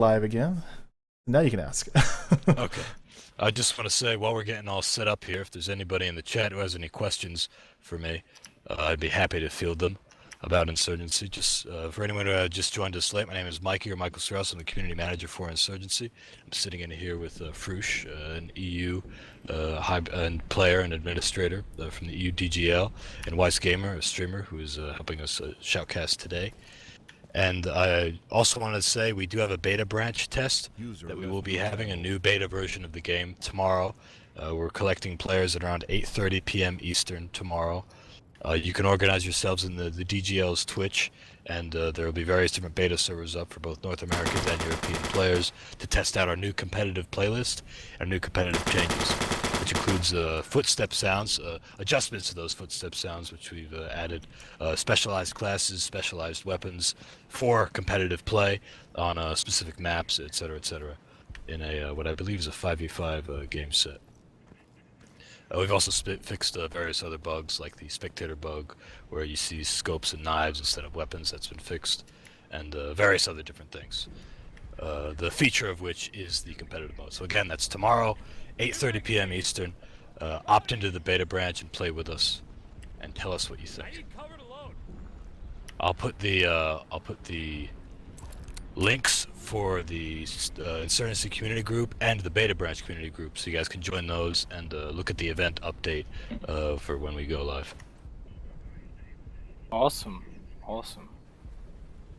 Live again. Now you can ask. Okay. I just want to say, while we're getting all set up here, if there's anybody in the chat who has any questions for me, I'd be happy to field them about Insurgency. Just for anyone who just joined us late, my name is Mikey, or Michael Strauss. I'm the community manager for Insurgency. I'm sitting in here with Frush, an EU and player and administrator from the EU DGL, and Wise Gamer, a streamer who is helping us shoutcast today. And I also wanted to say we do have a beta branch test that we will be having a new beta version of the game tomorrow. We're collecting players at around 8:30 p.m. Eastern tomorrow. You can organize yourselves in the DGL's Twitch, and there will be various different beta servers up for both North American and European players to test out our new competitive playlist and new competitive changes, which includes footstep sounds, adjustments to those footstep sounds, which we've added, specialized classes, specialized weapons for competitive play on specific maps, etc., in a what I believe is a 5v5 game set. We've also fixed various other bugs, like the spectator bug, where you see scopes and knives instead of weapons. That's been fixed, and various other different things. The feature of which is the competitive mode. So again, that's tomorrow, 8:30 p.m. Eastern. Opt into the beta branch and play with us, and tell us what you think. I'll put the links for the Insurgency community group and the beta branch community group, so you guys can join those and look at the event update for when we go live. Awesome.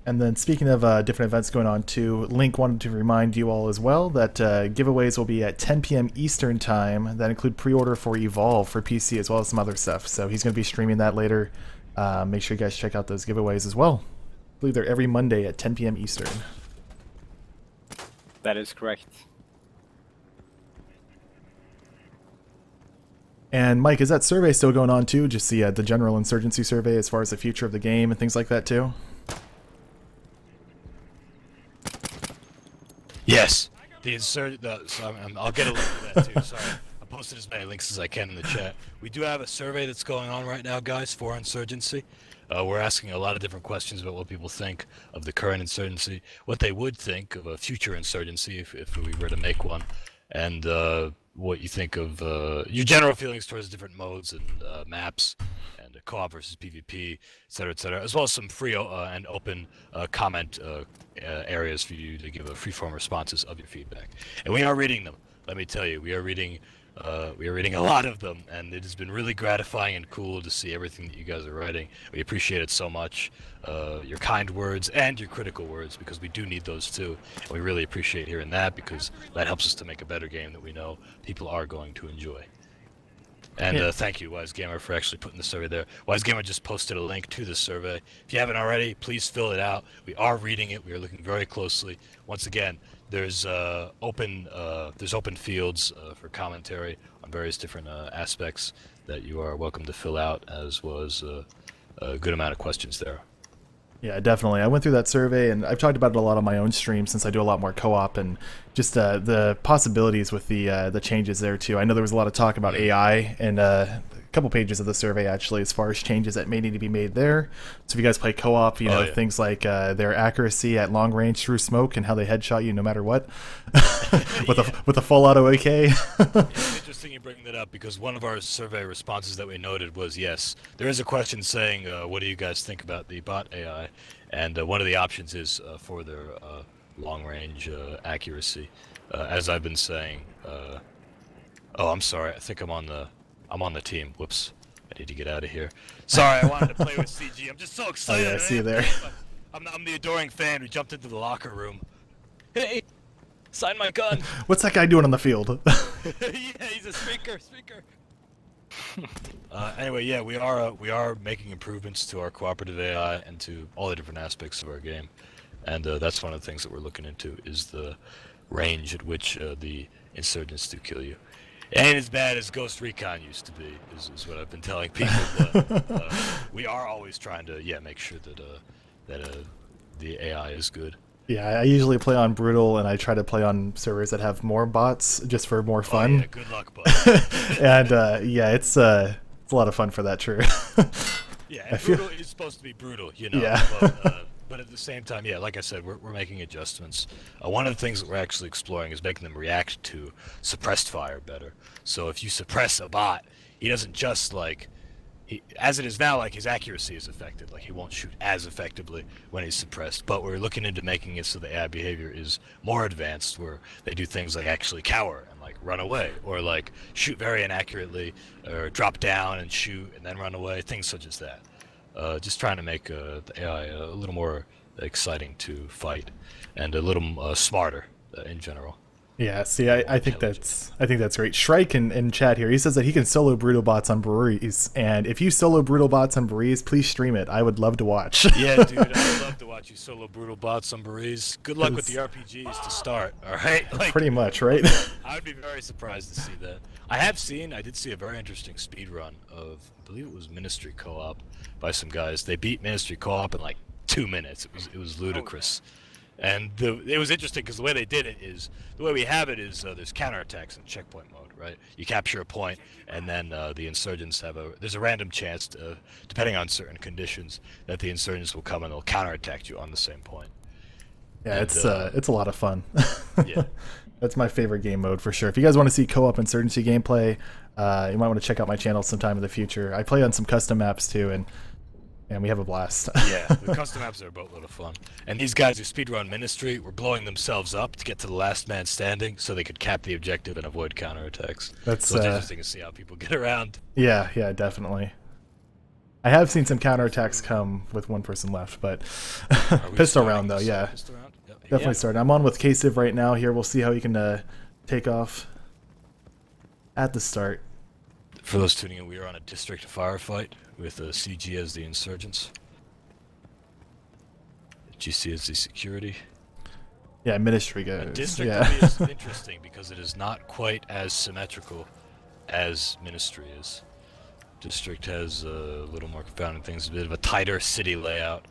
And then speaking of different events going on too, Link wanted to remind you all as well that giveaways will be at 10 p.m. Eastern time. That include pre-order for Evolve for PC as well as some other stuff. So he's going to be streaming that later. Make sure you guys check out those giveaways as well. I believe they're every Monday at 10 p.m. Eastern. That is correct. And Mike, is that survey still going on too? Just the general Insurgency survey as far as the future of the game and things like that too? Yes. I'll get a link to that too. Sorry. I posted as many links as I can in the chat. We do have a survey that's going on right now, guys, for Insurgency. We're asking a lot of different questions about what people think of the current Insurgency, what they would think of a future Insurgency if we were to make one, and what you think of your general feelings towards different modes and maps, and co-op versus PvP, etc., as well as some free and open comment areas for you to give free-form responses of your feedback. And we are reading them. Let me tell you, we are reading a lot of them, and it has been really gratifying and cool to see everything that you guys are writing. We appreciate it so much, your kind words and your critical words, because we do need those too. And we really appreciate hearing that, because that helps us to make a better game that we know people are going to enjoy. And thank you, Wise Gamer, for actually putting the survey there. Wise Gamer just posted a link to the survey. If you haven't already, please fill it out. We are reading it. We are looking very closely. Once again, there's open fields for commentary on various different aspects that you are welcome to fill out, as was a good amount of questions there. Yeah, definitely. I went through that survey, and I've talked about it a lot on my own stream since I do a lot more co-op, and just the possibilities with the changes there too. I know there was a lot of talk about AI, and a couple pages of the survey actually, as far as changes that may need to be made there. So if you guys play co-op, you know, things like their accuracy at long range through smoke and how they headshot you no matter what, with a full auto AK. It's interesting you bring that up, because one of our survey responses that we noted was, yes, there is a question saying, what do you guys think about the bot AI? And one of the options is for their long-range accuracy. As I've been saying, oh, I'm sorry. I think I'm on the team. Whoops. I need to get out of here. Sorry, I wanted to play with CG. I'm just so excited. Oh, yeah, I see you there. I'm the adoring fan who jumped into the locker room. Hey, sign my gun. What's that guy doing on the field? Yeah, he's a speaker. Anyway, yeah, we are making improvements to our cooperative AI and to all the different aspects of our game, and that's one of the things that we're looking into, is the range at which the insurgents do kill you. It ain't as bad as Ghost Recon used to be, is what I've been telling people, but we are always trying to make sure that the AI is good. Yeah, I usually play on Brutal, and I try to play on servers that have more bots just for more fun. Oh, yeah, good luck, bud. And yeah, it's a lot of fun for that, true. Yeah, and Brutal is supposed to be brutal, you know. Yeah. But, But at the same time, yeah, like I said, we're making adjustments. One of the things that we're actually exploring is making them react to suppressed fire better. So if you suppress a bot, he doesn't just like, as it is now, like his accuracy is affected. Like he won't shoot as effectively when he's suppressed. But we're looking into making it so the AI behavior is more advanced, where they do things like actually cower and like run away, or like shoot very inaccurately, or drop down and shoot and then run away. Things such as that. Just trying to make the AI a little more exciting to fight, and a little smarter in general. Yeah, see, I think that's great. Shrike in chat here, he says that he can solo brutal bots on breweries, and if you solo brutal bots on breweries, please stream it. I would love to watch. Yeah, dude, I'd love to watch you solo brutal bots on breweries. Good luck with the RPGs to start. All right, like, pretty much, right? I would be very surprised to see that. I did see a very interesting speed run of, I believe it was Ministry Co-op by some guys. They beat Ministry Co-op in like 2 minutes. It was ludicrous. And it was interesting because the way they did it is, the way we have it is there's counterattacks in checkpoint mode, right? You capture a point, and then the insurgents there's a random chance, depending on certain conditions, that the insurgents will come and they'll counterattack you on the same point. Yeah, and, it's a lot of fun. Yeah. That's my favorite game mode for sure. If you guys want to see co-op insurgency gameplay, you might want to check out my channel sometime in the future. I play on some custom maps too, and we have a blast. Yeah, the custom maps are a boatload of fun. And these guys who speedrun Ministry were blowing themselves up to get to the last man standing so they could cap the objective and avoid counterattacks. So it's interesting to see how people get around. Yeah, definitely. I have seen some counterattacks come with one person left, but pistol round though, yeah. Pistol round? Yep. Definitely starting. I'm on with K-Civ right now here. We'll see how he can take off at the start. For those tuning in, we are on a district firefight with CG as the insurgents. GC as the security. Yeah, Ministry guys. District yeah. is interesting because it is not quite as symmetrical as Ministry is. District has a little more confounding things, a bit of a tighter city layout.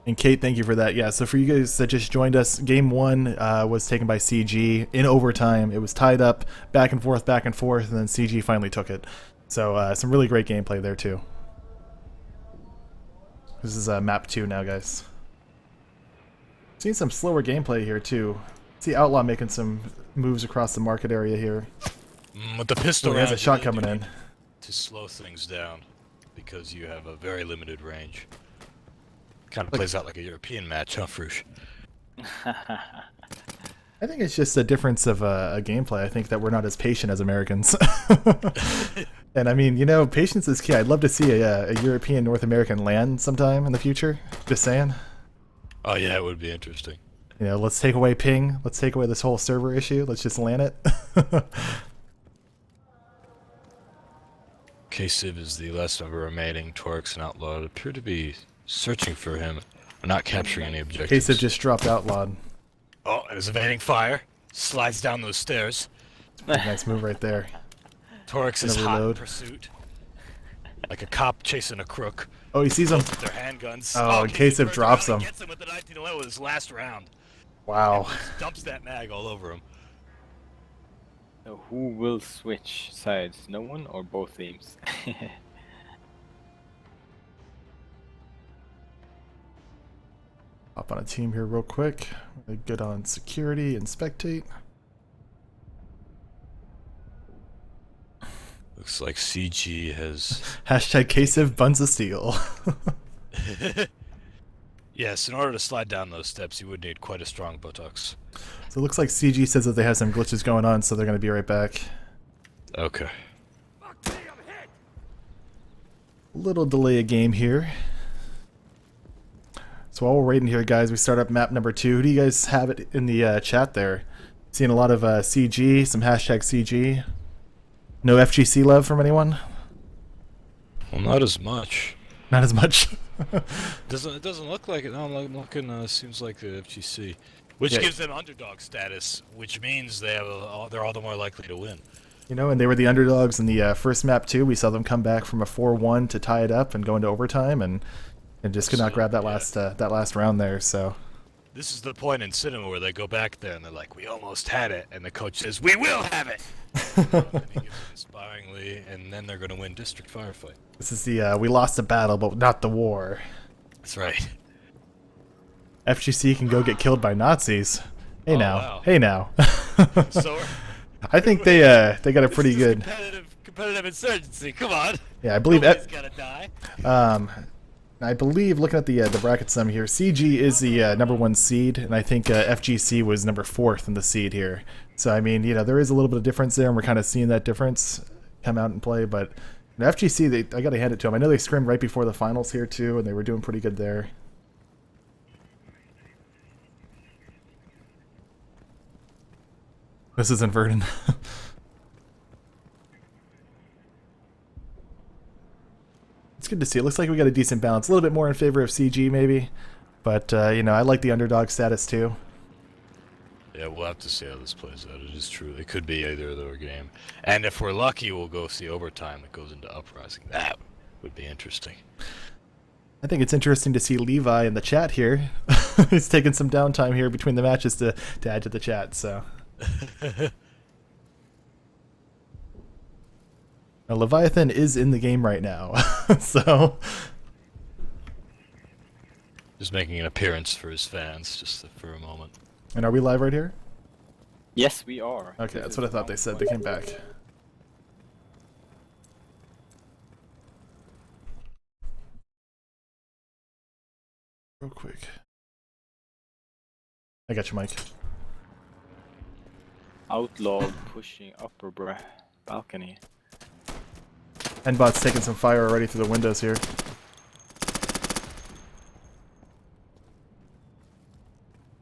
And Kate, thank you for that. Yeah, so for you guys that just joined us, game one was taken by CG in overtime. It was tied up, back and forth, and then CG finally took it. So some really great gameplay there too. This is map 2 now, guys. Seeing some slower gameplay here too. See Outlaw making some moves across the market area here. With the pistol he has a shot coming in. To slow things down, because you have a very limited range. Kind of plays out like a European match, huh, Frush? I think it's just a difference of a gameplay. I think that we're not as patient as Americans. And I mean, you know, patience is key. I'd love to see a European North American land sometime in the future. Just saying. Oh yeah, it would be interesting. You know, let's take away ping. Let's take away this whole server issue. Let's just land it. K-Civ is the last member remaining. Torx and Outlaw appear to be searching for him, not capturing any objectives. K-Civ just dropped Outlawed. Oh, and is evading fire. Slides down those stairs. Nice move right there. Torx is hot in pursuit. Like a cop chasing a crook. Oh, he sees him. With their handguns. Oh, and K-Civ drops him. Gets him with the 1911 with his last round. Wow. Dumps that mag all over him. So who will switch sides? No one or both teams? Hop on a team here real quick. Get on security and spectate. Looks like CG has... Hashtag K-Civ buns of steel. Yes, in order to slide down those steps, you would need quite a strong buttocks. So it looks like CG says that they have some glitches going on, so they're going to be right back. Okay. Little delay of game here. So while we're waiting here, guys, we start up map number 2. Who do you guys have it in the chat there? Seeing a lot of CG, some hashtag CG. No FgC love from anyone? Well, not as much. Not as much. It doesn't look like it. No, I'm looking. Seems like the FGC, which gives them underdog status, which means they're all the more likely to win. You know, and they were the underdogs in the first map too. We saw them come back from a 4-1 to tie it up and go into overtime, and just could not grab that last round there. So this is the point in cinema where they go back there and they're like, "We almost had it," and the coach says, "We will have it." And he gives it inspiringly, and then they're going to win district firefight. this is the we lost the battle, but not the war. That's right. FGC can go get killed by Nazis. Hey Oh, now, wow. hey now. So I think they got a pretty good. competitive insurgency. Come on. Yeah, I believe. Nobody's gonna die. I believe looking at the bracket sum here, CG is the #1 seed, and I think FGC was number 4th in the seed here. So I mean, there is a little bit of difference there, and we're kind of seeing that difference come out and play. But FGC, I got to hand it to them. I know they scrimmed right before the finals here too, and they were doing pretty good there. This isn't Verdun. It's good to see. It looks like we got a decent balance. A little bit more in favor of CG maybe, but I like the underdog status too. Yeah, we'll have to see how this plays out. It is true. It could be either of their game. And if we're lucky, we'll go see overtime that goes into Uprising. That would be interesting. I think it's interesting to see Levi in the chat here. He's taking some downtime here between the matches to add to the chat, so. Now, Leviathan is in the game right now, so. Just making an appearance for his fans, just for a moment. And are we live right here? Yes, we are. Okay, that's what I thought they said. They came back. Real quick. I got you, Mike. Outlaw pushing upper balcony. Nbot's taking some fire already through the windows here.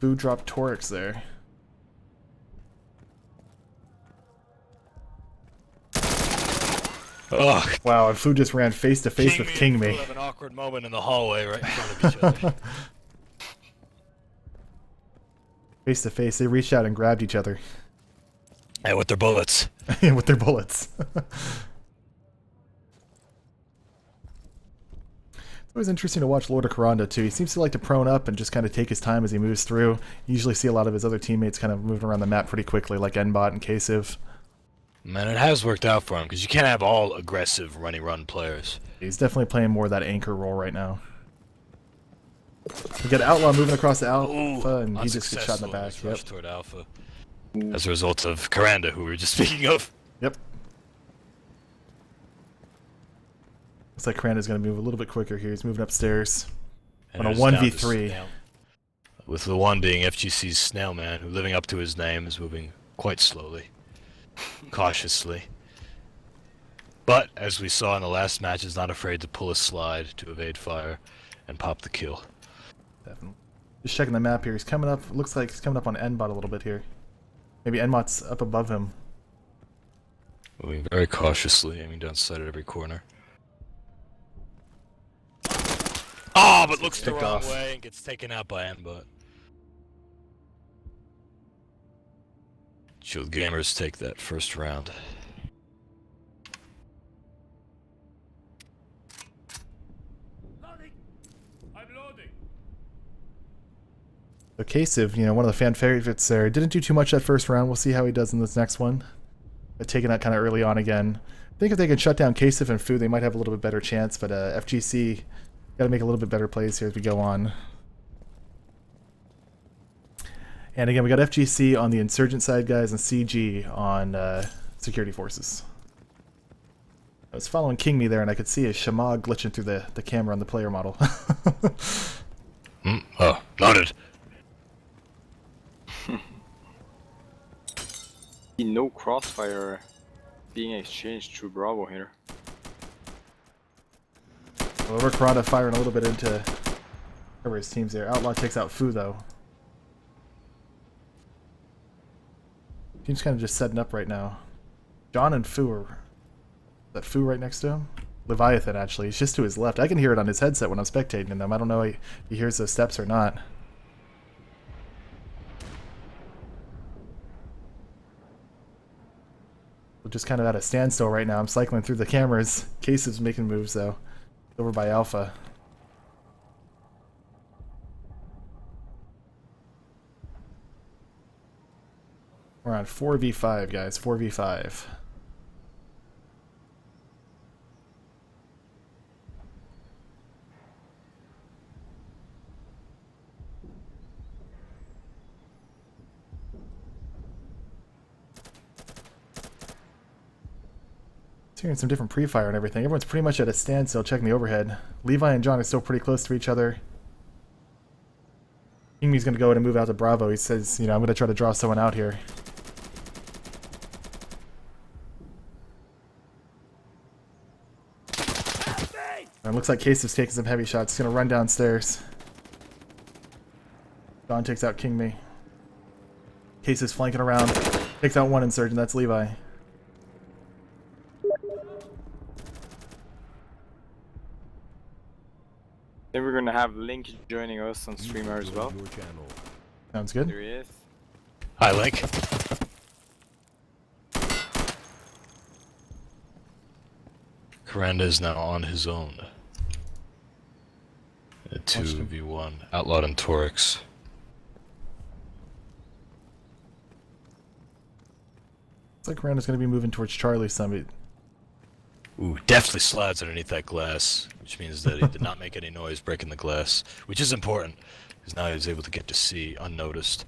Boo dropped Torix there. Oh, Wow, and Fu just ran face to face with King Me. We'll have an awkward moment in the hallway right in front of each other. Face to face, they reached out and grabbed each other. And with their bullets. With their bullets. It's always interesting to watch Lord of Karanda too. He seems to like to prone up and just kind of take his time as he moves through. You usually see a lot of his other teammates kind of moving around the map pretty quickly, like Nbot and Kasiv. Man, it has worked out for him, because you can't have all aggressive, run players. He's definitely playing more of that anchor role right now. We got Outlaw moving across the Alpha, and he just gets shot in the back. Yep. Rush toward Alpha. As a result of Karanda, who we were just speaking of. Yep. Looks like Karanda's going to move a little bit quicker here. He's moving upstairs And on a it is down to 1v3. Snail. With the one being FGC's Snailman, who, living up to his name, is moving quite slowly. Cautiously. But, as we saw in the last match, is not afraid to pull a slide to evade fire and pop the kill. Definitely. Just checking the map here. He's coming up. Looks like he's coming up on Nbot a little bit here. Maybe Nbot's up above him. Moving very cautiously, aiming down sight at every corner. Oh, but looks the Picked wrong off. way and gets taken out by Nbot. Shield Gamers take that first round. So Kasiv, one of the fan favorites there, didn't do too much that first round. We'll see how he does in this next one. But taking out kind of early on again. I think if they can shut down Kasiv and Fu, they might have a little bit better chance. But FGC got to make a little bit better plays here as we go on. And again, we got FGC on the Insurgent side, guys, and CG on Security Forces. I was following King Me there, and I could see a Shema glitching through the camera on the player model. Oh, noted. No crossfire being exchanged through Bravo here. Well, over Karanda firing a little bit into cover his teams there. Outlaw takes out Fu, though. Team's kind of just setting up right now. John and Fu are... Is that Fu right next to him? Leviathan, actually. He's just to his left. I can hear it on his headset when I'm spectating them. I don't know if he hears those steps or not. We're just kind of at a standstill right now. I'm cycling through the cameras. Kasiv's making moves, though. Over by Alpha. We're on 4v5, guys. 4v5. hearing some different pre-fire and everything. Everyone's pretty much at a standstill checking the overhead. Levi and John are still pretty close to each other. Kingme's going to go ahead and move out to Bravo. He says, you know, I'm going to try to draw someone out here. And it looks like Case is taking some heavy shots. He's going to run downstairs. John takes out Kingme. Case is flanking around. Takes out one insurgent. That's Levi. Then we're gonna have Link joining us on streamer as well. Sounds good. There he is. Hi, Link. Karanda is now on his own. A 2v1. Outlawed and Torix. Looks like Randall's going to be moving towards Charlie Summit. Ooh, definitely slides underneath that glass, which means that he did not make any noise breaking the glass, which is important, because now he's able to get to C unnoticed.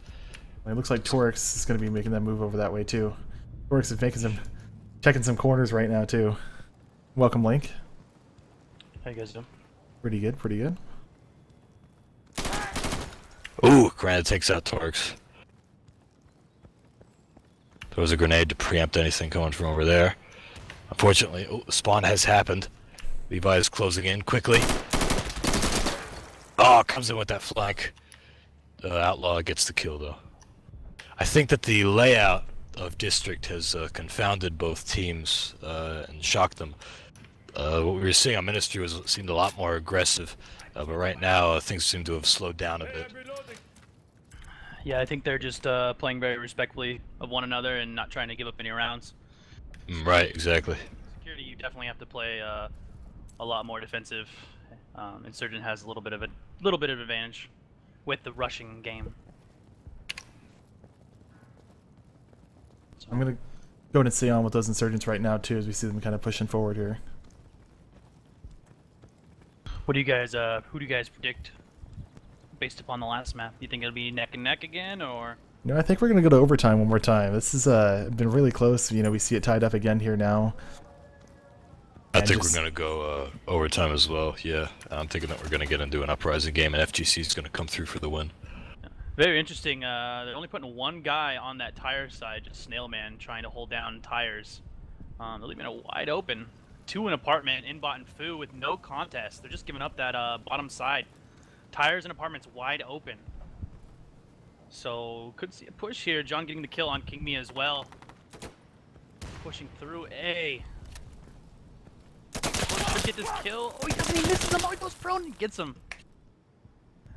It looks like Torix is going to be making that move over that way too. Torix is making some, checking some corners right now too. Welcome, Link. How you guys doing? Pretty good, pretty good. Ooh, Granite takes out Torx. Throws a grenade to preempt anything coming from over there. Unfortunately, the spawn has happened. Levi is closing in quickly. Oh, comes in with that flank. Outlaw gets the kill though. I think that the layout of District has confounded both teams and shocked them. What we were seeing on Ministry seemed a lot more aggressive, but right now things seem to have slowed down a bit. Yeah, I think they're just playing very respectfully of one another and not trying to give up any rounds. Right, exactly. Security, you definitely have to play a lot more defensive. Insurgent has a little bit of advantage with the rushing game. So. I'm gonna go and stay on with those insurgents right now too, as we see them kind of pushing forward here. What do you guys? Who do you guys predict based upon the last map? Do you think it'll be neck and neck again, or? No, I think we're gonna go to overtime one more time. This has been really close. You know, we see it tied up again here now. I think we're gonna go overtime as well. Yeah, I'm thinking that we're gonna get into an uprising game, and FgC is gonna come through for the win. Very interesting. They're only putting one guy on that tire side, just Snailman, trying to hold down tires. They're leaving it wide open. Two in apartment, Inbot and Fu with no contest. They're just giving up that bottom side. Tires and apartments wide open. So could see a push here. John getting the kill on King Me as well. Pushing through A. Should get this kill. Oh, he doesn't. He misses him. Oh, he goes prone. He gets him.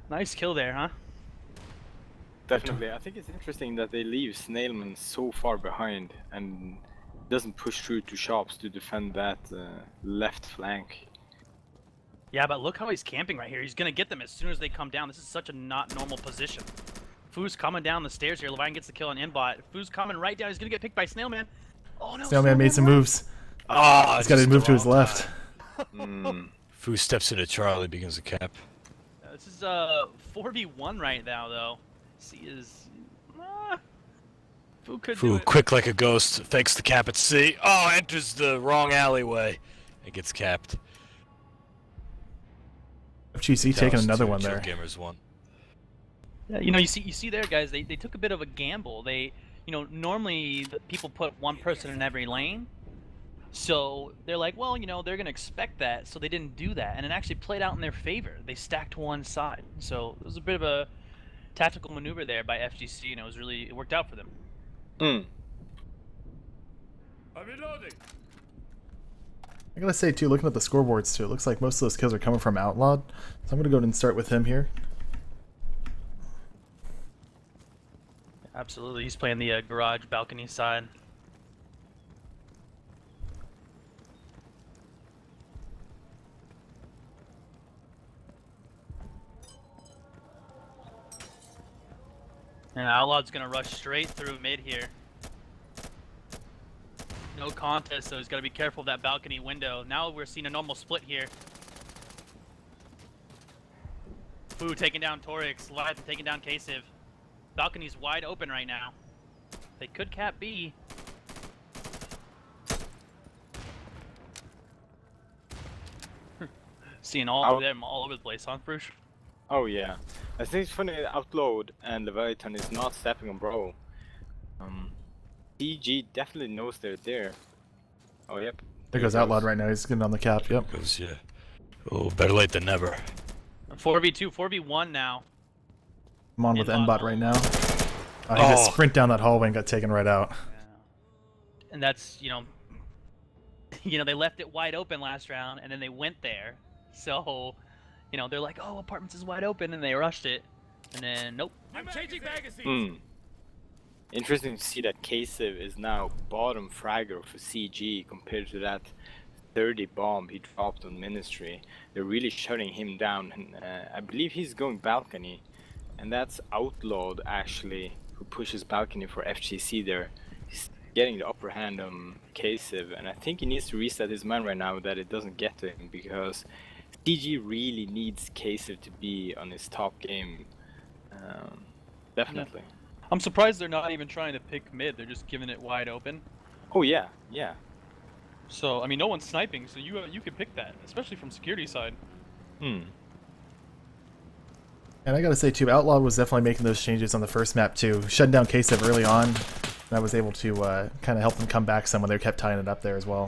Nice kill there, huh? Definitely. I think it's interesting that they leave Snailman so far behind and doesn't push through to shops to defend that left flank. Yeah, but look how he's camping right here. He's gonna get them as soon as they come down. This is such a not normal position. Fu's coming down the stairs here. Levian gets the kill on Inbot. Fu's coming right down. He's gonna get picked by Snailman. Oh no! Snailman made some moves. Oh, He's got to move to his left. Fu steps into Charlie, begins the cap. This is 4v1 right now, though. C is. Fu could do Fu, it. quick like a ghost, fakes the cap at C. Oh, enters the wrong alleyway. It gets capped. FgC taking another one there. Gamers won. Yeah, you know, you see there, guys. They took a bit of a gamble. They, you know, normally people put one person in every lane. So they're like, well, you know, they're gonna expect that, so they didn't do that, and it actually played out in their favor. They stacked one side, so it was a bit of a tactical maneuver there by FgC, and it worked out for them. I gotta say too, looking at the scoreboards too, it looks like most of those kills are coming from Outlawed, so I'm gonna go ahead and start with him here. Absolutely, he's playing the garage balcony side. And Outlaw's gonna rush straight through mid here. No contest, so he's gotta be careful of that balcony window. Now we're seeing a normal split here. Fu taking down Torix, Leviathan taking down Kasiv. Balcony's wide open right now. They could cap B. Seeing all of them all over the place, huh, Bruce? Oh yeah. I think it's funny that Outlawed and Leviathan is not stepping on Bro. DG definitely knows they're there. Oh yep. There goes Outlawed right now. He's getting on the cap. Yep. Goes, yeah. Oh, better late than never. 4v2, 4v1 now. I'm on with Mbot Mbot right now. He just sprint down that hallway and got taken right out. Yeah. And that's, you know, they left it wide open last round, and then they went there. So, you know, they're like, oh, apartments is wide open, and they rushed it. And then, nope. I'm changing magazines. Interesting to see that K-Civ is now bottom fragger for CG compared to that 30 bomb he dropped on Ministry. They're really shutting him down, and I believe he's going balcony, and that's Outlawed actually who pushes balcony for FgC there. He's getting the upper hand on K-Civ, and I think he needs to reset his mind right now that it doesn't get to him, because CG really needs K-Civ to be on his top game. Definitely. I'm surprised they're not even trying to pick mid. They're just giving it wide open. Oh yeah, yeah. So, I mean, no one's sniping, so you could pick that, especially from security side. And I gotta say too, Outlaw was definitely making those changes on the first map too, shutting down K-Civ early on. And I was able to kind of help them come back some when they kept tying it up there as well.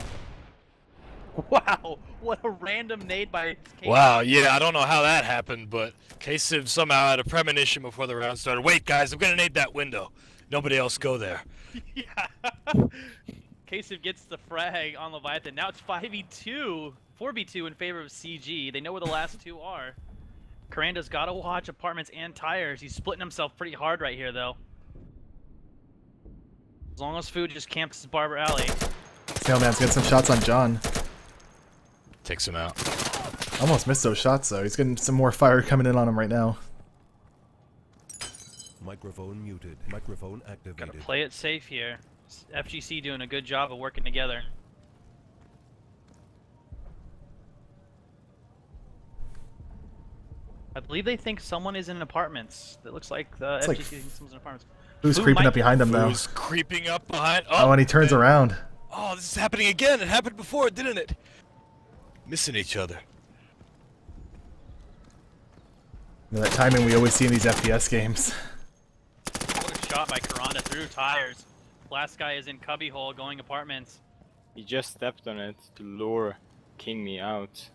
Wow, what a random nade by K-Civ. Wow, yeah, I don't know how that happened, but K-Civ somehow had a premonition before the round started. Wait, guys, I'm gonna nade that window. Nobody else go there. Yeah. K-Civ gets the frag on Leviathan. Now it's 5v2, 4v2 in favor of CG. They know where the last two are. Karanda's got to watch apartments and tires. He's splitting himself pretty hard right here, though. As long as Food just camps his Barber Alley. Snailman's getting some shots on John. Takes him out. Almost missed those shots though. He's getting some more fire coming in on him right now. Microphone muted. Microphone activated. Gotta play it safe here. FgC doing a good job of working together. I believe they think someone is in apartments. It looks like the FgC thinks someone's in apartments. Who's creeping up behind him though? Who's creeping up behind? Oh, and he turns around. Oh, this is happening again. It happened before, didn't it? Missing each other. You know, that timing we always see in these FPS games. What a shot by Karanda through tires. Last guy is in cubbyhole going apartments. He just stepped on it to lure King Me out.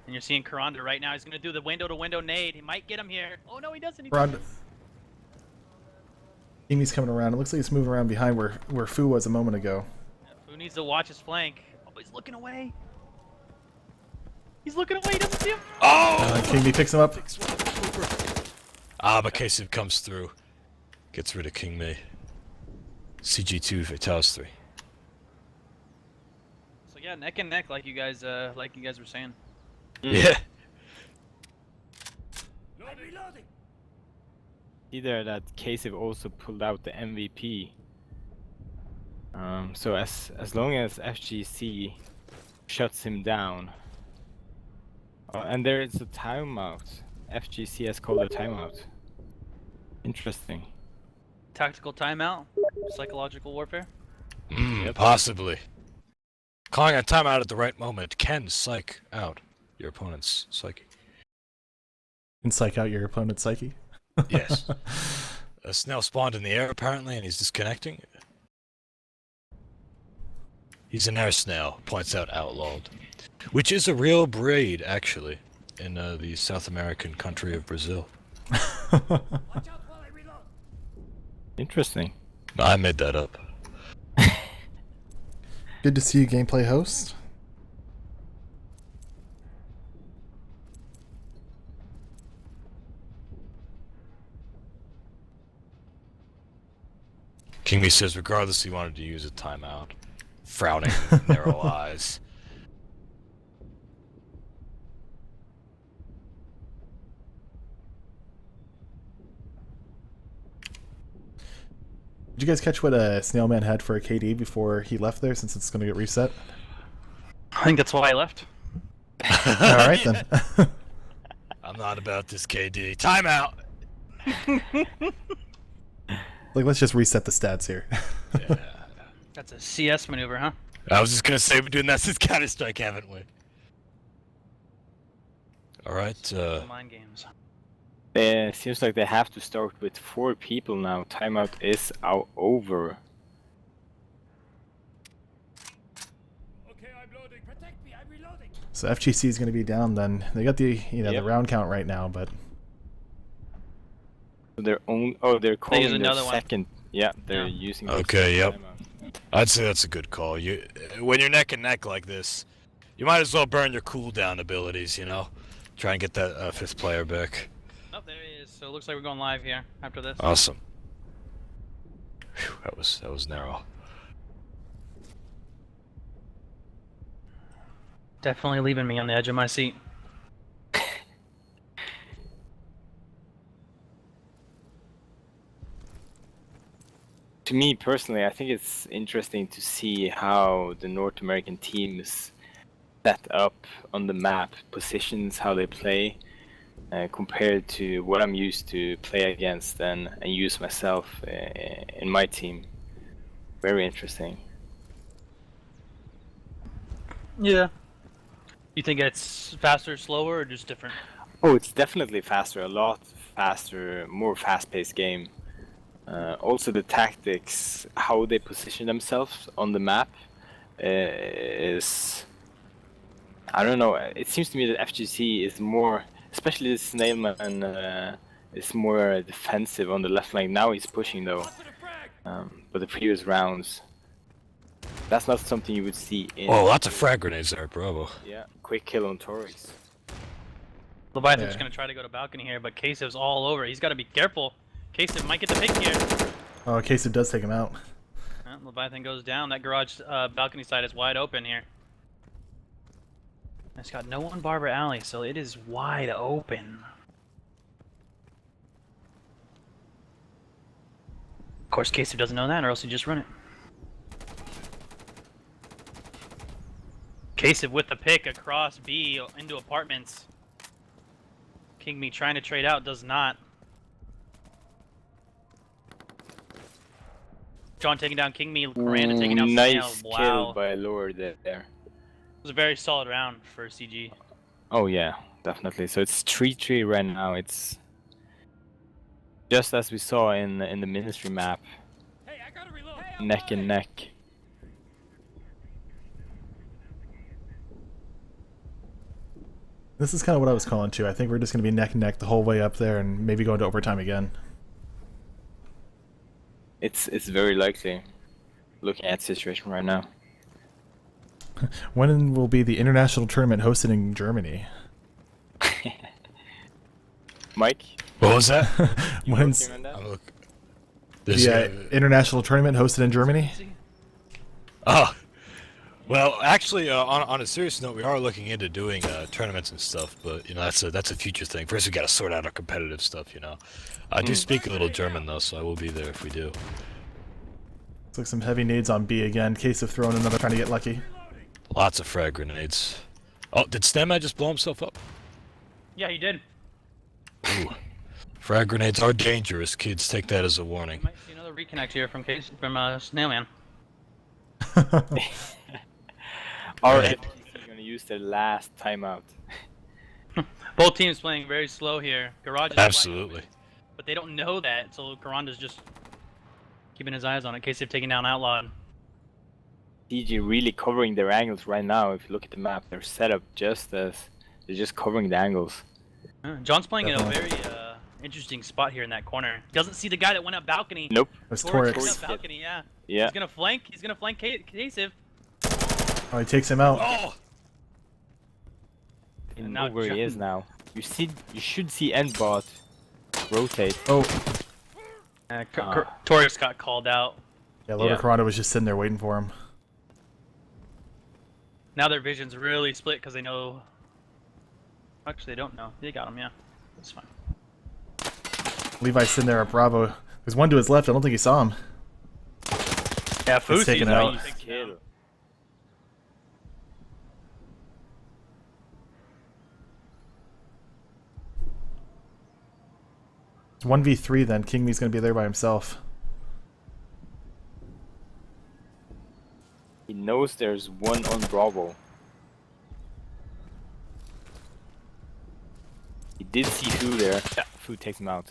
And you're seeing Karanda right now. He's going to do the window-to-window nade. He might get him here. Oh, no, he doesn't. He Karanda. Amy's coming around. It looks like he's moving around behind where Fu was a moment ago. Yeah, Fu needs to watch his flank. Oh, he's looking away. He's looking away. He doesn't see him. Oh! King Me picks him up. Ah, but K-Civ comes through. Gets rid of King Me. CG2 Vitalis 3. So yeah, neck and neck, like you guys were saying. Yeah. See there that K-Civ also pulled out the MVP. So as long as FgC shuts him down, and there is a timeout. FgC has called a timeout. Interesting. Tactical timeout, psychological warfare. Possibly. Calling a timeout at the right moment can psych out your opponent's psyche. And psych out your opponent's psyche. Yes. A snail spawned in the air apparently, and he's disconnecting. He's an air snail, points out Outlawed. Which is a real breed, actually, in the South American country of Brazil. Interesting. I made that up. Good to see you, gameplay host. King Me says regardless he wanted to use a timeout. Frowning, narrow eyes. Did you guys catch what Snailman had for a KD before he left there, since it's going to get reset? I think that's why I left. Alright then. I'm not about this KD. Timeout! Like, let's just reset the stats here. Yeah. That's a CS maneuver, huh? I was just gonna say we're doing that since Counter-Strike, haven't we? All right. Mind games. Seems like they have to start with 4 people now. Timeout is over. Okay, I'm loading. Protect me, I'm reloading. So FGC is going to be down then. They got the the Yep. round count right now, but Their own. Oh, they're calling their another one. second. Yeah, they're Yeah. using. their Okay, second yep. timeout. I'd say that's a good call. When you're neck and neck like this, you might as well burn your cooldown abilities. You know, try and get that 5th player back. Oh, there he is. So it looks like we're going live here after this. Awesome. Whew, that was narrow. Definitely leaving me on the edge of my seat. To me personally, I think it's interesting to see how the North American teams set up on the map, positions, how they play, compared to what I'm used to play against and use myself in my team. Very interesting. Yeah. You think it's faster, slower, or just different? Oh, it's definitely faster, a lot faster, more fast-paced game. Also the tactics, how they position themselves on the map is... I don't know, it seems to me that FgC is more, especially this Snailman, is more defensive on the left flank. Now he's pushing though, but the previous rounds, that's not something you would see in... Oh, lots of frag grenades there, bravo. Yeah, quick kill on Torres. Leviathan's Yeah. gonna try to go to balcony here, but Kasev's all over. He's got to be careful. Kasev might get the pick here. oh, Kasich does take him out. Leviathan goes down. That garage balcony side is wide open here. It's got no one Barber Alley, so it is wide open. Of course, Kasev doesn't know that, or else he'd just run it. Kasev with the pick across B into apartments. King Me trying to trade out, does not. John taking down King Me, Miranda taking down Nice Snail. kill Wow. by Lord there. It was a very solid round for CG. Oh yeah, definitely. So it's 3-3 right now. It's just as we saw in the Ministry map, Hey, I gotta reload. neck and neck. This is kind of what I was calling too. I think we're just going to be neck and neck the whole way up there, and maybe go into overtime again. It's very likely, looking at the situation right now. When will be the international tournament hosted in Germany? Mike, What was that? When's working on that? Look. the international tournament hosted in Germany? Oh, well, actually, on a serious note, we are looking into doing tournaments and stuff, but you know that's a future thing. First, we got to sort out our competitive stuff, you know. I do speak a little German though, so I will be there if we do. Looks like some heavy nades on B again. Case of throwing another, trying to get lucky. Lots of frag grenades. Oh, did Stemma just blow himself up? Yeah, he did. Ooh. Frag grenades are dangerous, kids. Take that as a warning. Might see another reconnect here from Snailman. Our Right. FGC gonna use their last timeout. Both teams playing very slow here. Garage is wide Absolutely. open, but they don't know that, so Karanda's just keeping his eyes on it in case they've taken down Outlawed. DG really covering their angles right now. If you look at the map, they're set up just as they're just covering the angles. John's playing in a Definitely. very interesting spot here in that corner. Doesn't see the guy that went up balcony. Nope. That's Torx went Torx. up balcony, yeah. Yeah. He's gonna flank. He's gonna flank Kasich. Oh, he takes him out. Oh, You And know now where he is John- now. You should see Endbot rotate. Oh, Torx got called out. yeah, Loader Yeah. Corrado was just sitting there waiting for him. Now their vision's really split because they know. Actually, they don't know. They got him, yeah. That's fine. Levi's sitting there at Bravo. There's one to his left. I don't think he saw him. Yeah, Fusi's taken the one out. you think Kill. down. It's 1v3 then. King Me's going to be there by himself. He knows there's one on Bravo. He did see Fu there. Yeah, Fu takes him out.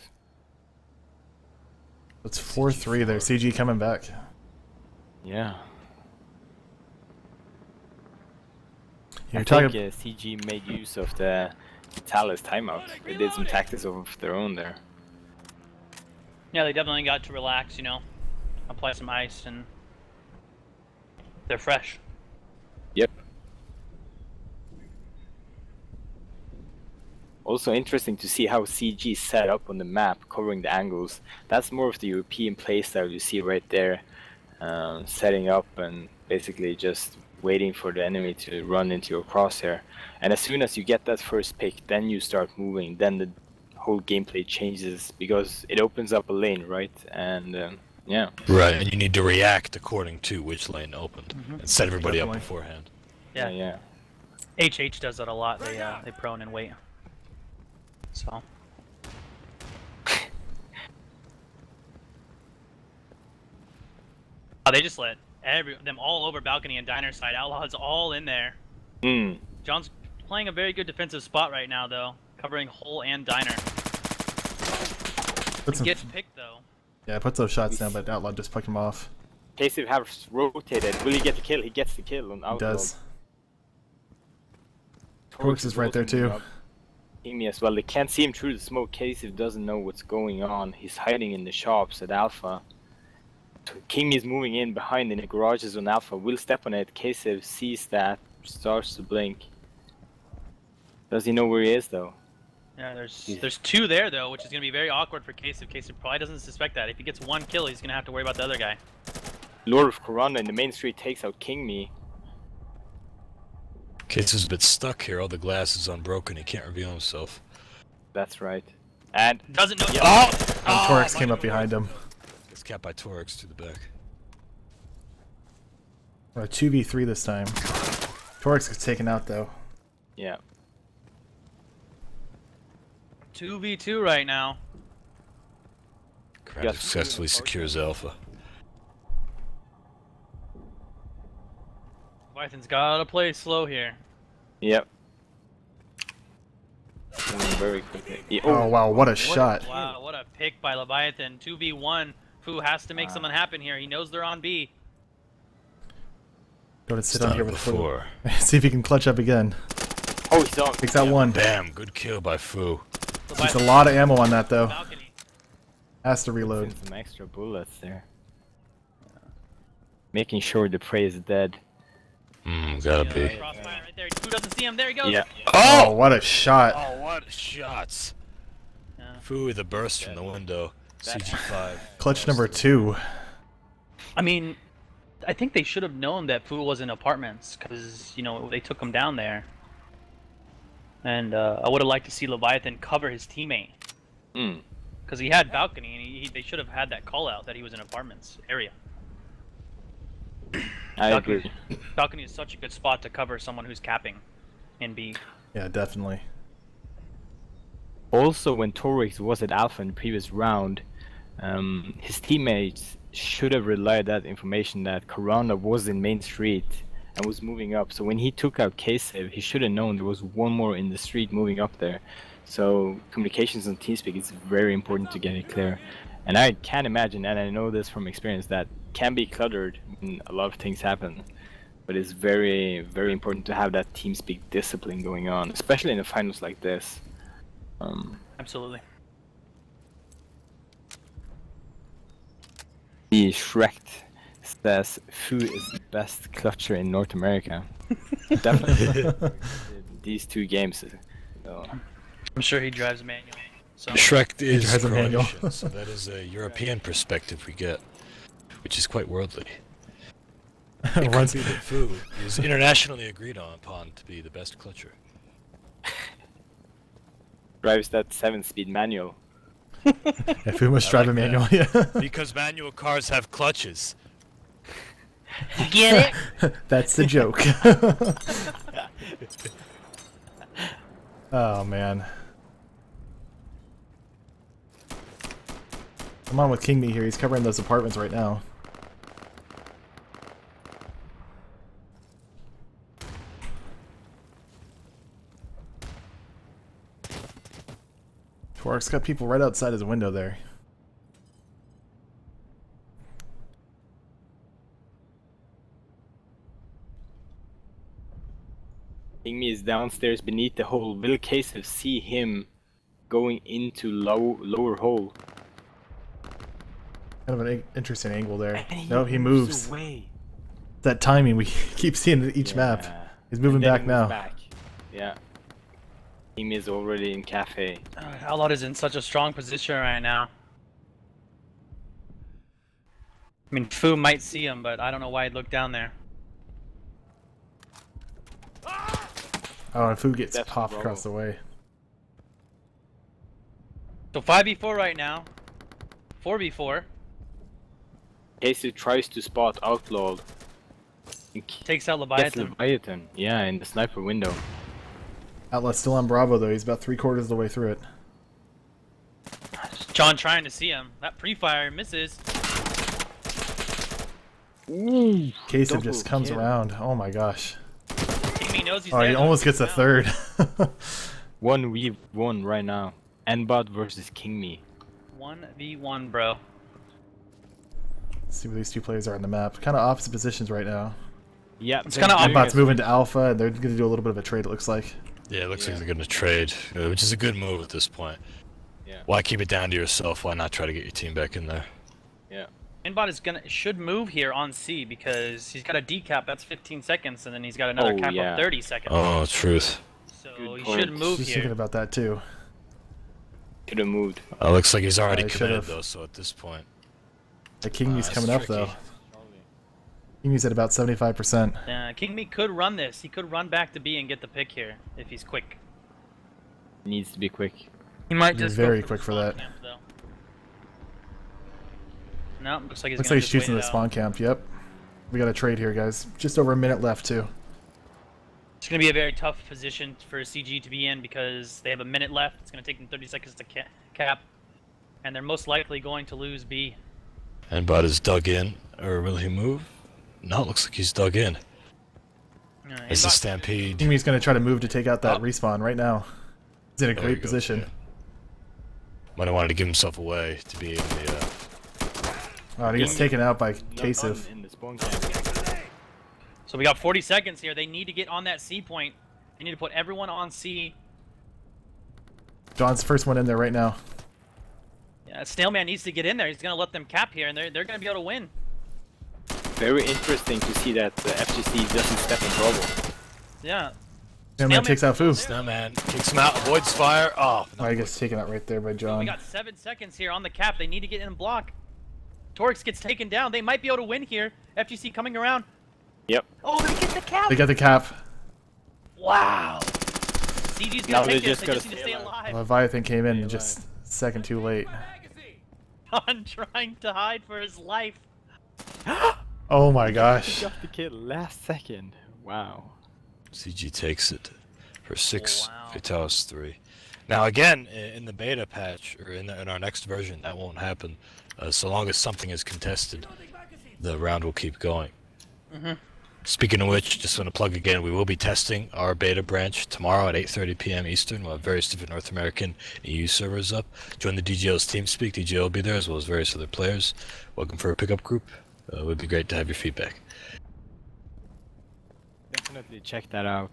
It's 4-3 there. CG coming back. Yeah. You're I talking. think CG made use of the Talus timeout. They did some tactics of their own there. Yeah, they definitely got to relax, you know, apply some ice, and they're fresh. Yep. Also interesting to see how CG set up on the map, covering the angles. That's more of the European playstyle you see right there. Setting up and basically just waiting for the enemy to run into your crosshair. And as soon as you get that first pick, then you start moving. Then the whole gameplay changes because it opens up a lane, right? And yeah. Right, and you need to react according to which lane opened and set everybody Definitely. up beforehand. Yeah. HH does that a lot. They prone and wait. So. Oh, they just let them all over balcony and diner side. Outlaws all in there. John's playing a very good defensive spot right now, though, covering hole and diner. Gets picked though. Yeah, puts those shots down, but Outlaw just picked him off. Casey has rotated. Will he get the kill? He gets the kill on Outlaw. He does. Torx is right there too. Me as well. They can't see him through the smoke. Casey doesn't know what's going on. He's hiding in the shops at Alpha. King is moving in behind in the garages on Alpha. Will step on it. Casey sees that, starts to blink. Does he know where he is though? Yeah, there's two there though, which is gonna be very awkward for Kasich. Kasich probably doesn't suspect that. If he gets one kill, he's gonna have to worry about the other guy. Lord of Corona in the main street takes out King Me. Case is a bit stuck here. All the glass is unbroken. He can't reveal himself. That's right. And doesn't know. Yeah. And Torx came up behind him. Gets capped by Torx to the back. We're a 2v3 this time. Torx gets taken out though. yeah. 2v2 right now. Crab Yes. successfully secures Alpha. Python's gotta play slow here. Yep. Moving very quickly. Yeah. Oh wow, what a shot. Wow, what a pick by Leviathan. 2v1. Fu has to make something happen here. He knows they're on B. Go to sit Done on here it with before. See if he can clutch up again. Oh, he's on. Takes out one. Bam, good kill by Fu. There's a lot of ammo on that though. Balcony. Has to reload. Some extra bullets there. Making sure the prey is dead. Gotta be. Crossfire right there. Fu doesn't see him. There he goes. Yeah. Oh, what a shot. Oh, what shots! Yeah. Fu with a burst from the window. CG5. Clutch number 2. I mean, I think they should have known that Fu was in apartments because, you know, they took him down there. And I would have liked to see Leviathan cover his teammate. Because he had balcony and they should have had that call out that he was in apartments area. I agree. Balcony is such a good spot to cover someone who's capping in B. Yeah, definitely. Also, when Torix was at Alpha in the previous round, his teammates should have relied that information that Corona was in Main Street and was moving up. So when he took out K-Save, he should have known there was one more in the street moving up there. So communications on TeamSpeak is very important to get it clear. And I can imagine, and I know this from experience, that can be cluttered when a lot of things happen. But it's very, very important to have that TeamSpeak discipline going on, especially in the finals like this. Absolutely. The Shrek says Fu is the best clutcher in North America. Definitely. These two games. So. I'm sure he drives manual. So Shrek is drives a manual. Croatian, so that is a European perspective we get, which is quite worldly. It Runs- could be that Fu is internationally agreed upon to be the best clutcher. Drives that 7-speed manual. If we must drive a manual, yeah. Because manual cars have clutches. get it? That's the joke. Oh man. I'm on with King Me here. He's covering those apartments right now. Torx got people right outside his window there. Kingme is downstairs beneath the hole. Will Kasif see him going into lower hole? Kind of an interesting angle there. And No, he moves. away. That timing we keep seeing in each map. He's moving And then back he moves now. back. Yeah. Kingme is already in cafe. Outlawed is in such a strong position right now. I mean, Fu might see him, but I don't know why he'd look down there. Oh, and Fu gets That's popped Bravo. across the way. So 5v4 right now. 4v4. Kasif tries to spot Outlawed. Takes out Gets Leviathan. Leviathan. Yeah, in the sniper window. Outlaw's still on Bravo though. He's about 3/4 of the way through it. John trying to see him. That pre-fire misses. Ooh, Kasif double just comes kill. around. Oh my gosh. Kingme knows he's Oh, there. he though. almost gets a Now. third. 1v1 right now. Nbot versus Kingme. 1v1, bro. Let's see where these two players are on the map. Kind of opposite positions right now. Yeah, It's they're kinda doing Nbot's a- moving to Alpha, and they're going to do a little bit of a trade, it looks like. Yeah, it looks Yeah. like they're gonna trade, which is a good move at this point. Yeah. Why keep it down to yourself? Why not try to get your team back in there? Yeah. Inbot is should move here on C because he's got a decap that's 15 seconds and then he's got another Oh, cap yeah. of 30 seconds. Oh, truth. So Good he point. should move Just thinking here. about that too. Should have moved. Looks like he's already I committed should've. though. So at this point, The Kingme's that's coming up tricky. though. Kingme's at about 75%. Kingme could run this. He could run back to B and get the pick here if he's quick. Needs to be quick. He might You're just very go quick the for spawn that. camp, though. No, looks like he's Looks gonna like he's just wait choosing it the out. spawn camp. Yep. We got a trade here, guys. Just over a minute left too. It's going to be a very tough position for CG to be in because they have a minute left. It's going to take them 30 seconds to cap. And they're most likely going to lose B. Nbot is dug in, or will he move? No, it looks like he's dug in. It's a Inbot- stampede. Kingme's going to try to move to take out that Oh. respawn right now. He's in a There great he goes, position. yeah. Might have wanted to give himself away to be in the. Oh, and he gets taken out by Not Kasif. done in the spawn camp. So we got 40 seconds here. They need to get on that C point. They need to put everyone on C. John's the first one in there right now. Yeah, Snailman needs to get in there. He's going to let them cap here, and they're going to be able to win. Very interesting to see that the FgC doesn't step in trouble. Yeah. Snailman takes out Fu. Snowman kicks him out, avoids fire. Oh, Oh, he gets taken out right there by We John. got 7 seconds here on the cap. They need to get in block. Torx gets taken down. They might be able to win here. FGC coming around. Yep. Oh, they get the cap. They got the cap. Wow. CG's Now gonna they take this. just They gotta just need to stay stay alive. alive. Leviathan came in just a second too late. Magazine! John trying to hide for his life. Oh my He gosh. got the kill last second. Wow. CG takes it for 6, Wow. Vitalis 3. Now again, in the beta patch or in our next version, that won't happen. So long as something is contested, the round will keep going. Speaking of which, just want to plug again, we will be testing our beta branch tomorrow at 8:30 p.m. Eastern. We'll have various different North American and EU servers up. Join the DGL's TeamSpeak. DGL will be there as well as various other players. Welcome for a pickup group. It would be great to have your feedback. Definitely check that out.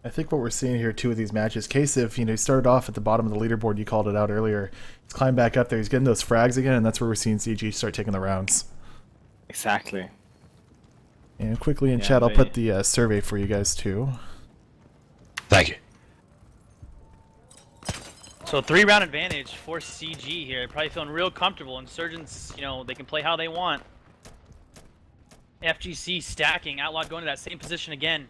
I think what we're seeing here too with these matches, Kasif, he started off at the bottom of the leaderboard. You called it out earlier. He's climbed back up there. He's getting those frags again, and that's where we're seeing CG start taking the rounds. Exactly. And quickly in Yeah, chat, I'll they- put the survey for you guys too. Thank you. So 3-round advantage for CG here. Probably feeling real comfortable. Insurgents, they can play how they want. FGC stacking. Outlawed going to that same position again.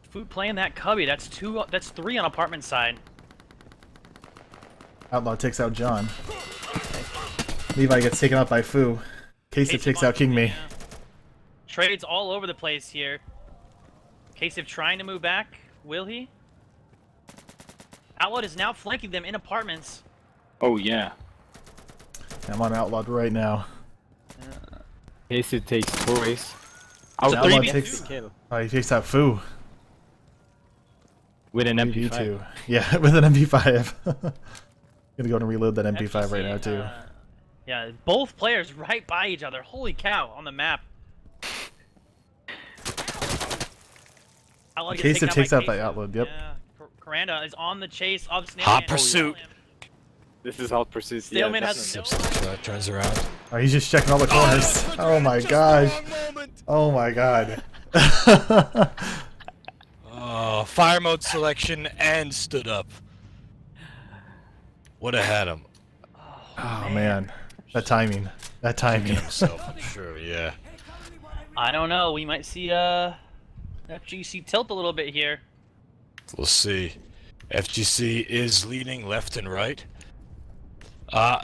Food playing that cubby. That's 3 on apartment side. Outlaw takes out John. Levi gets taken out by Fu. Kasif takes out Kingme. Yeah. Trades all over the place here. Kasif trying to move back. Will he? Outlawed is now flanking them in apartments. Oh yeah. I'm on Outlawed right now. Casey takes Torres. It's a Outlaw 3v2. takes. the kill. Oh, he takes out Fu. With an Maybe MP5. too. Yeah, with an MP5. Gonna go and reload that MP5 right now too. Yeah, both players right by each other. Holy cow, on the map. Outlaw gets Case taken of takes out by that outload. Yep. Yeah, Karanda is on the chase of Snailman. Hot pursuit. This is hot pursuit. Snailman yeah, has definitely. no Turns around. Oh, he's just checking all the corners. Oh my gosh. Oh my god. Oh, fire mode selection and stood up. Would have had him. Oh man. That timing. That timing. Himself, I'm sure, yeah. I don't know. We might see FgC tilt a little bit here. We'll see. FGC is leading left and right.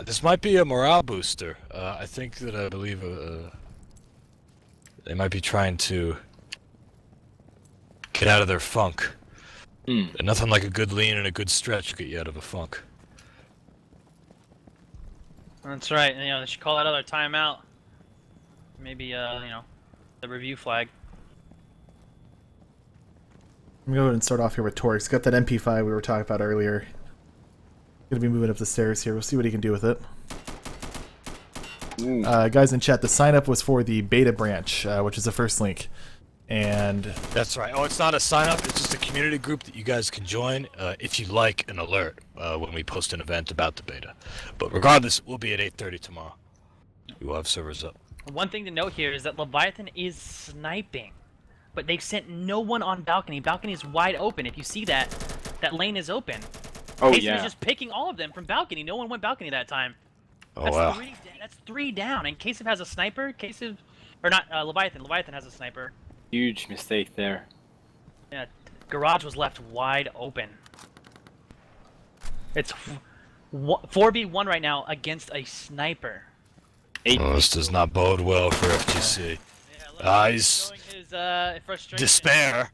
This might be a morale booster. I think that I believe they might be trying to get out of their funk. And nothing like a good lean and a good stretch to get you out of a funk. That's right. You know, they should call that other timeout. Maybe you know, the review flag. I'm gonna go ahead and start off here with Torx. Got that MP5 we were talking about earlier. Gonna be moving up the stairs here. We'll see what he can do with it. Guys in chat, the sign up was for the beta branch, which is the first link. And That's right. Oh, it's not a sign up. It's just a community group that you guys can join if you like an alert when we post an event about the beta. But regardless, we'll be at 8:30 tomorrow. We will have servers up. One thing to note here is that Leviathan is sniping, but they've sent no one on balcony. Balcony is wide open. If you see that, that lane is open. Oh Casey yeah. was just picking all of them from balcony. No one went balcony that time. Oh, That's wow. that's three down. And Kasich has a sniper. Kasich, or not Leviathan. Leviathan has a sniper. Huge mistake there. Yeah, garage was left wide open. It's 4v1 right now against a sniper. Oh, this does not bode well for FGC. Yeah, He's showing his frustration. despair.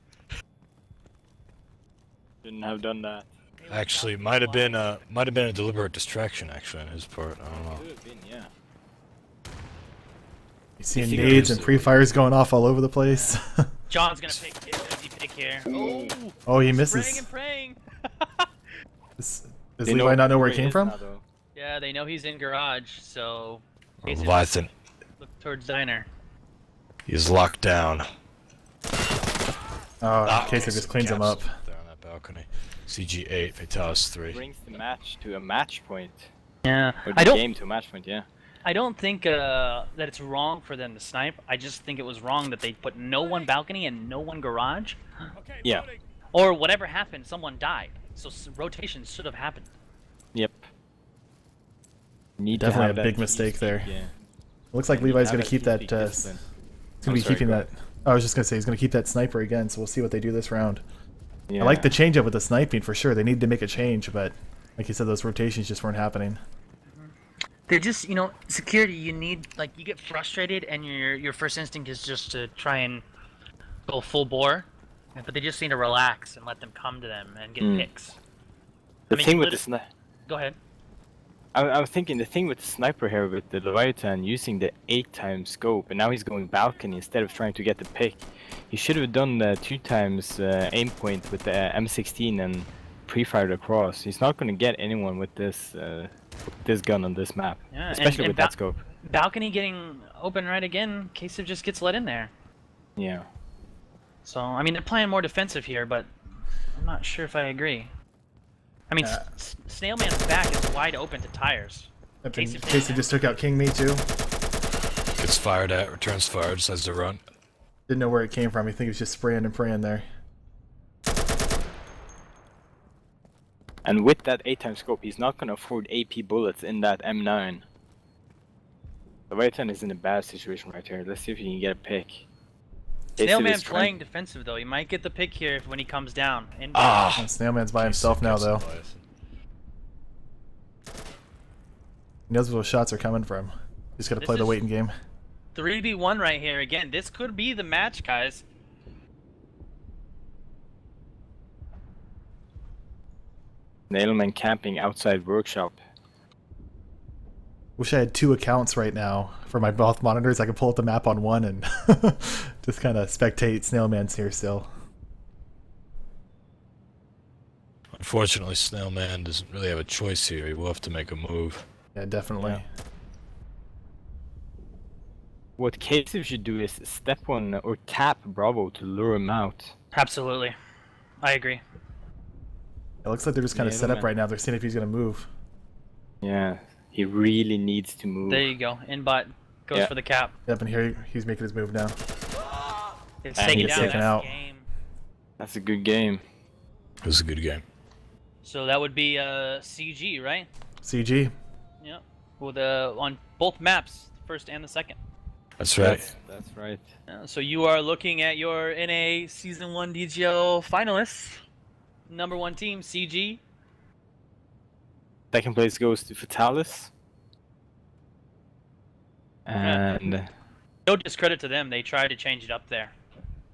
Shouldn't have done that. Actually, might have been a deliberate distraction actually on his part. I don't know. Could have been, yeah. you see You see nades and those- pre-fires going off all over the place. John's gonna pick his empty pick here. Oh, Oh, he praying misses. and praying. Does They Levi not know where it he came is from? now, though. Yeah, they know he's in garage, so Kasich Leviathan, look towards diner. he's locked down. Oh, Kasich just cleans him up. There on that balcony. CG8, Fatalis 3. Brings the match to a match point. Yeah, Or I the don't. game to a match point, yeah. I don't think that it's wrong for them to snipe. I just think it was wrong that they put no one balcony and no one garage. Okay, Yeah. loading. Or whatever happened, someone died. So rotation should have happened. Yep. Need to Definitely have a big that mistake team there. speak, Yeah. Looks like You need Levi's to gonna have keep team that. speak He's discipline. gonna be sorry, keeping go that. I was just gonna say he's gonna keep that sniper again. So we'll see what they do this round. Yeah. I like the change up with the sniping for sure. They need to make a change, but like you said, those rotations just weren't happening. They're just, you know, security. You need, like, you get frustrated, and your first instinct is just to try and go full bore. But they just need to relax and let them come to them and get picks. The I mean, thing with the lit- Go ahead. I was thinking the thing with the sniper here with the Leviathan using the 8x scope, and now he's going balcony instead of trying to get the pick. He should have done the 2x aim point with the M16 and pre-fired across. He's not going to get anyone with this gun on this map, Yeah, especially and with that scope. Balcony getting open right again. Kasich just gets let in there. Yeah. So, I mean, they're playing more defensive here, but I'm not sure if I agree. I mean, Snailman's back is wide open to tires. Casey just took out King Me too. Gets fired at, returns fire, decides to run. Didn't know where it came from. I think he was just spraying and praying there. And with that 8x scope, he's not going to afford AP bullets in that M9. Leviathan is in a bad situation right here. Let's see if he can get a pick. Casey is Snailman's trying- playing defensive, though. He might get the pick here when he comes down. And Ah! And Snailman's by himself now though. He knows where those shots are coming from. Just gotta This play the is- waiting game. 3v1 right here. Again, this could be the match, guys. Nailman camping outside workshop. Wish I had two accounts right now for my both monitors. I could pull up the map on one and just kind of spectate Snailman's here still. Unfortunately, Snailman doesn't really have a choice here. He will have to make a move. Yeah, definitely. Yeah. What Casey should do is step on or tap Bravo to lure him out. Absolutely. I agree. It looks like they're just kind of set up Middleman. right now. They're seeing if he's gonna move. Yeah, he really needs to move. There you go. Inbot goes Yeah. for the cap. Yep, and here he's making his move now. It's And taken he's down. taken That's out. the game. That's a good game. It was a good game. So that would be CG, right? CG. Yeah. With on both maps, the first and the second. That's right. That's right. So you are looking at your NA Season 1 DGL finalists. Number 1 team, CG. Second place goes to Fatalis. And No discredit to them. They tried to change it up there.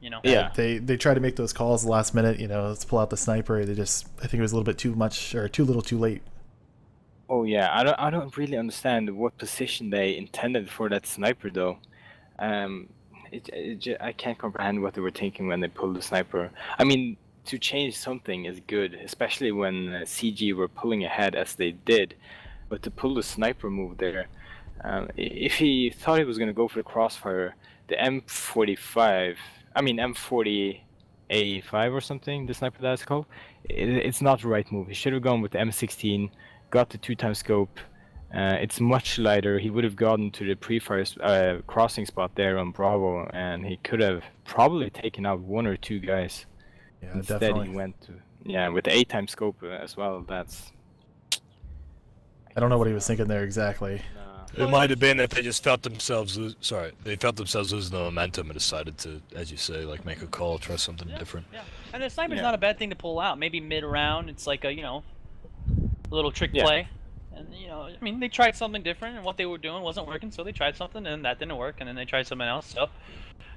You know. yeah, They try to make those calls the last minute. You know, let's pull out the sniper. They just, I think it was a little bit too much or too little, too late. oh yeah, I don't really understand what position they intended for that sniper though. I can't comprehend what they were thinking when they pulled the sniper. I mean, to change something is good, especially when CG were pulling ahead as they did. But to pull the sniper move there, if he thought he was gonna go for the crossfire, the M45, I mean M40A5 or something, the sniper that's called, it's not the right move. He should have gone with the M16, got the 2x scope. It's much lighter. He would have gotten to the pre-fire crossing spot there on Bravo, and he could have probably taken out 1 or 2 guys. Yeah, Instead, definitely. he went to with the 8x scope as well. That's I don't know what he was thinking there exactly. It might have been that they just felt themselves they felt themselves losing the momentum and decided to, as you say, like make a call, try something different. Yeah. And the sniper's Yeah. not a bad thing to pull out. Maybe mid-round, it's like a, a little trick Yeah. play. And, I mean, they tried something different, and what they were doing wasn't working, so they tried something, and that didn't work, and then they tried something else, so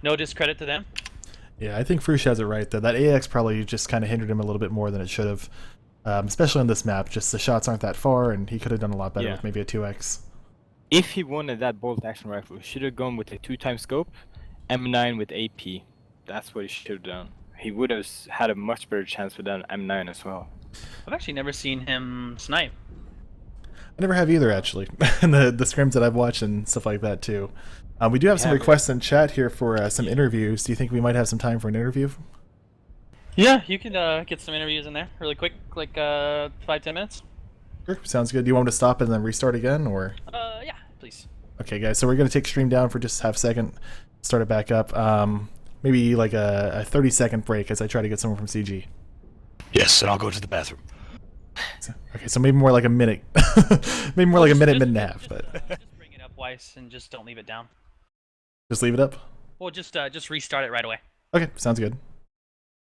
no discredit to them. Yeah, I think Frush has it right though. That AX probably just kind of hindered him a little bit more than it should have, especially on this map. Just the shots aren't that far, and he could have done a lot better Yeah. with maybe a 2x. if he wanted that bolt action rifle, he should have gone with a 2x scope, M9 with AP. That's what he should have done. He would have had a much better chance with that M9 as well. I've actually never seen him snipe. I never have either, actually. In the scrims that I've watched and stuff like that too. We do have some Yeah, requests in chat here for some interviews. Do you think we might have some time for an interview? Yeah, you can get some interviews in there really quick, like 5-10 minutes. Sure, sounds good. Do you want me to stop and then restart again, or? Yeah, please. Okay, guys. So we're gonna take stream down for just half a second, start it back up. Maybe like a 30-second break as I try to get someone from CG. Yes, and I'll go to the bathroom. Okay, so maybe more like a minute. Maybe more like a minute, minute and a half. But Just bring it up, Weiss, and just don't leave it down. just leave it up. Well, just restart it right away. Okay, sounds good.